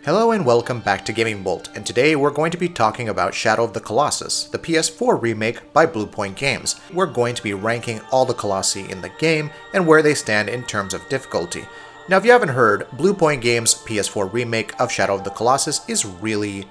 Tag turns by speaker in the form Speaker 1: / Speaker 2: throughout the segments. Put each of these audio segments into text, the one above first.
Speaker 1: Hello and welcome back to GamingBolt, and today we're going to be talking about Shadow of the Colossus, the PS4 remake by Bluepoint Games. We're going to be ranking all the Colossi in the game and where they stand in terms of difficulty. Now if you haven't heard, Bluepoint Games PS4 remake of Shadow of the Colossus is really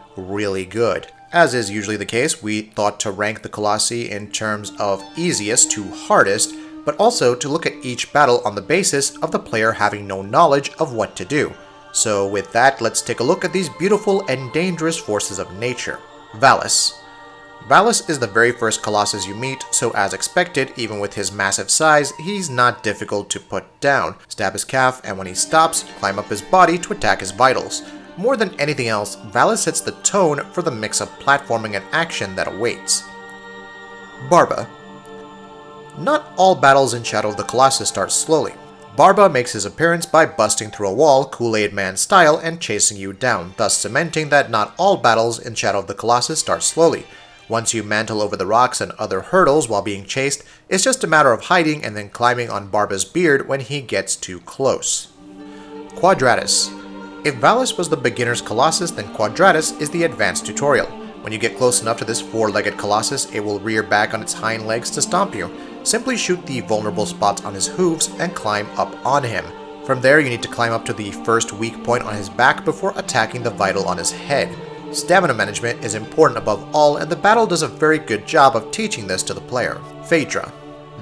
Speaker 1: good. As is usually the case, we thought to rank the Colossi in terms of easiest to hardest, but also to look at each battle on the basis of the player having no knowledge of what to do. So with that, let's take a look at these beautiful and dangerous forces of nature. Valus. Valus is the very first Colossus you meet, so as expected, even with his massive size, he's not difficult to put down. Stab his calf, and when he stops, climb up his body to attack his vitals. More than anything else, Valus sets the tone for the mix of platforming and action that awaits. BARBA. Not all battles in Shadow of the Colossus start slowly. BARBA makes his appearance by busting through a wall, Kool-Aid Man style, and chasing you down, thus cementing that not all battles in Shadow of the Colossus start slowly. Once you mantle over the rocks and other hurdles while being chased, it's just a matter of hiding and then climbing on BARBA's beard when he gets too close. Quadratus. If Valus was the beginner's Colossus, then Quadratus is the advanced tutorial. When you get close enough to this four-legged Colossus, it will rear back on its hind legs to stomp you. Simply shoot the vulnerable spots on his hooves and climb up on him. From there, you need to climb up to the first weak point on his back before attacking the vital on his head. Stamina management is important above all, and the battle does a very good job of teaching this to the player. PHAEDRA.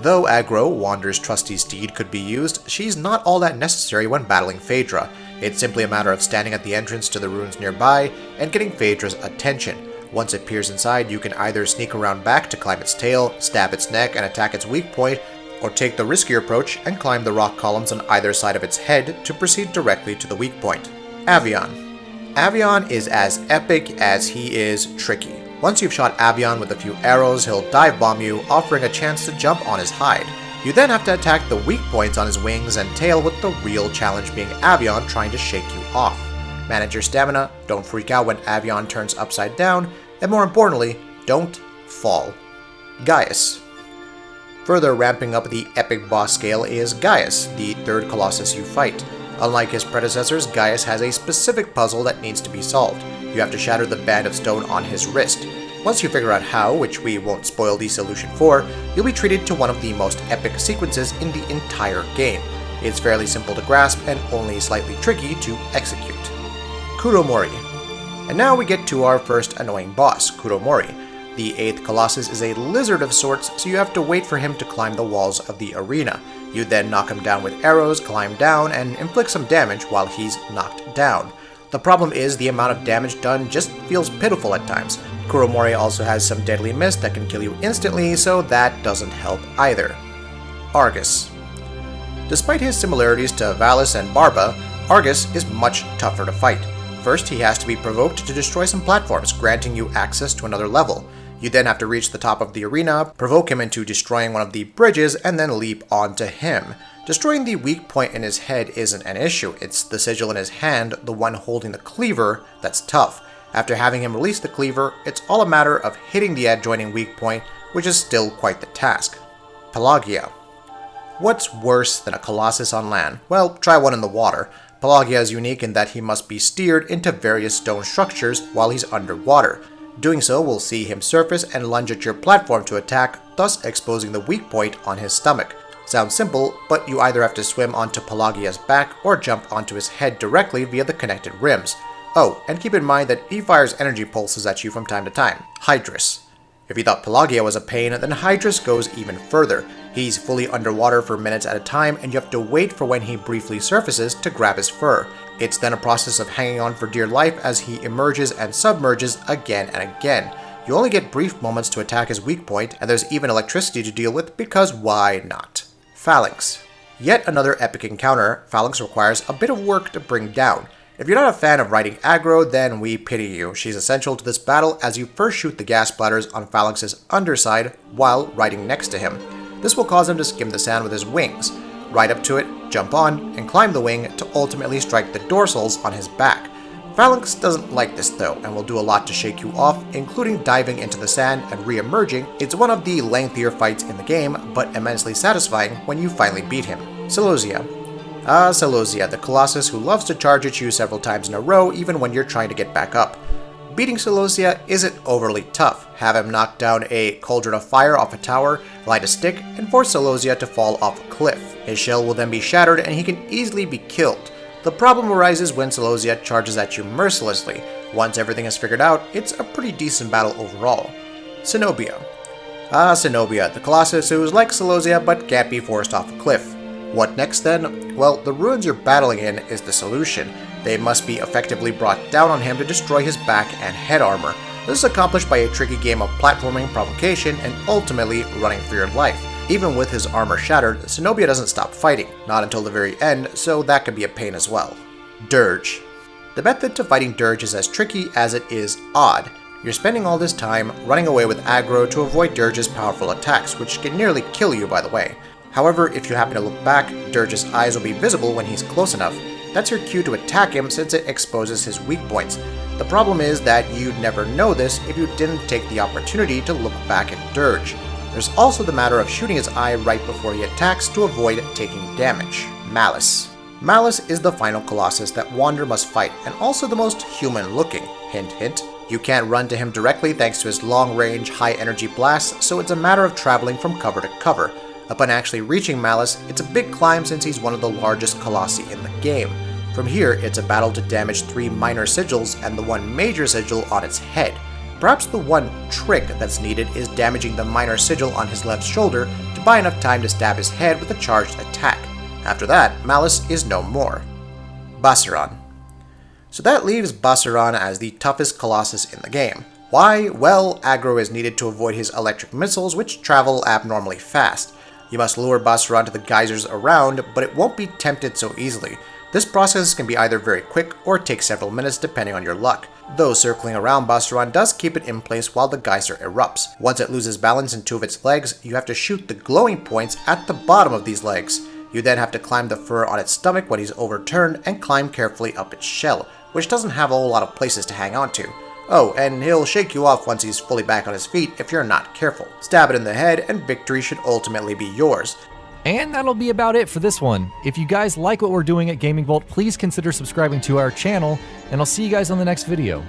Speaker 1: Though aggro, Wander's trusty steed, could be used, she's not all that necessary when battling PHAEDRA. It's simply a matter of standing at the entrance to the ruins nearby and getting PHAEDRA's attention. Once it peers inside, you can either sneak around back to climb its tail, stab its neck and attack its weak point, or take the riskier approach and climb the rock columns on either side of its head to proceed directly to the weak point. AVION. AVION is as epic as he is tricky. Once you've shot AVION with a few arrows, he'll dive bomb you, offering a chance to jump on his hide. You then have to attack the weak points on his wings and tail, with the real challenge being AVION trying to shake you off. Manage your stamina, don't freak out when AVION turns upside down, and more importantly, don't fall. GAIUS. Further ramping up the epic boss scale is GAIUS, the third Colossus you fight. Unlike his predecessors, GAIUS has a specific puzzle that needs to be solved. You have to shatter the band of stone on his wrist. Once you figure out how, which we won't spoil the solution for, you'll be treated to one of the most epic sequences in the entire game. It's fairly simple to grasp and only slightly tricky to execute. KUROMORI. And now we get to our first annoying boss, KUROMORI. The 8th Colossus is a lizard of sorts, so you have to wait for him to climb the walls of the arena. You then knock him down with arrows, climb down, and inflict some damage while he's knocked down. The problem is the amount of damage done just feels pitiful at times. KUROMORI also has some deadly mist that can kill you instantly, so that doesn't help either. Argus. Despite his similarities to Valus and BARBA, Argus is much tougher to fight. First, he has to be provoked to destroy some platforms, granting you access to another level. You then have to reach the top of the arena, provoke him into destroying one of the bridges, and then leap onto him. Destroying the weak point in his head isn't an issue, it's the sigil in his hand, the one holding the cleaver, that's tough. After having him release the cleaver, it's all a matter of hitting the adjoining weak point, which is still quite the task. Pelagia. What's worse than a Colossus on land? Well, try one in the water. Pelagia is unique in that he must be steered into various stone structures while he's underwater. Doing so will see him surface and lunge at your platform to attack, thus exposing the weak point on his stomach. Sounds simple, but you either have to swim onto Pelagia's back or jump onto his head directly via the connected rims. Oh, and keep in mind that he fires energy pulses at you from time to time. HYDRUS. If you thought Pelagia was a pain, then HYDRUS goes even further. He's fully underwater for minutes at a time, and you have to wait for when he briefly surfaces to grab his fur. It's then a process of hanging on for dear life as he emerges and submerges again and again. You only get brief moments to attack his weak point, and there's even electricity to deal with because why not? PHALANX. Yet another epic encounter, PHALANX requires a bit of work to bring down. If you're not a fan of riding aggro, then we pity you. She's essential to this battle as you first shoot the gas splatters on PHALANX's underside while riding next to him. This will cause him to skim the sand with his wings. Ride up to it, jump on, and climb the wing to ultimately strike the dorsals on his back. PHALANX doesn't like this though, and will do a lot to shake you off, including diving into the sand and re-emerging. It's one of the lengthier fights in the game, but immensely satisfying when you finally beat him. CELOSIA. CELOSIA, the Colossus who loves to charge at you several times in a row even when you're trying to get back up. Beating CELOSIA isn't overly tough. Have him knock down a cauldron of fire off a tower, light a stick, and force CELOSIA to fall off a cliff. His shell will then be shattered and he can easily be killed. The problem arises when CELOSIA charges at you mercilessly. Once everything is figured out, it's a pretty decent battle overall. CENOBIA. CENOBIA, the Colossus who is like CELOSIA but can't be forced off a cliff. What next then? Well, the ruins you're battling in is the solution. They must be effectively brought down on him to destroy his back and head armor. This is accomplished by a tricky game of platforming, provocation, and ultimately running for your life. Even with his armor shattered, CENOBIA doesn't stop fighting, not until the very end, so that can be a pain as well. DIRGE. The method to fighting DIRGE is as tricky as it is odd. You're spending all this time running away with aggro to avoid DIRGE's powerful attacks, which can nearly kill you by the way. However, if you happen to look back, DIRGE's eyes will be visible when he's close enough. That's your cue to attack him since it exposes his weak points. The problem is that you'd never know this if you didn't take the opportunity to look back at DIRGE. There's also the matter of shooting his eye right before he attacks to avoid taking damage. MALUS. MALUS is the final Colossus that Wander must fight, and also the most human looking. Hint hint. You can't run to him directly thanks to his long range, high energy blasts, so it's a matter of traveling from cover to cover. Upon actually reaching MALUS, it's a big climb since he's one of the largest Colossi in the game. From here, it's a battle to damage 3 minor sigils and the one major sigil on its head. Perhaps the one trick that's needed is damaging the minor sigil on his left shoulder to buy enough time to stab his head with a charged attack. After that, MALUS is no more. BASARAN. So that leaves BASARAN as the toughest Colossus in the game. Why? Well, aggro is needed to avoid his electric missiles, which travel abnormally fast. You must lure BASARAN to the geysers around, but it won't be tempted so easily. This process can be either very quick or take several minutes depending on your luck. Though circling around BASARAN does keep it in place while the geyser erupts. Once it loses balance in 2 of its legs, you have to shoot the glowing points at the bottom of these legs. You then have to climb the fur on its stomach when he's overturned and climb carefully up its shell, which doesn't have a whole lot of places to hang on to. Oh, and he'll shake you off once he's fully back on his feet if you're not careful. Stab it in the head and victory should ultimately be yours.
Speaker 2: And that'll be about it for this one. If you guys like what we're doing at GamingBolt, please consider subscribing to our channel, and I'll see you guys on the next video.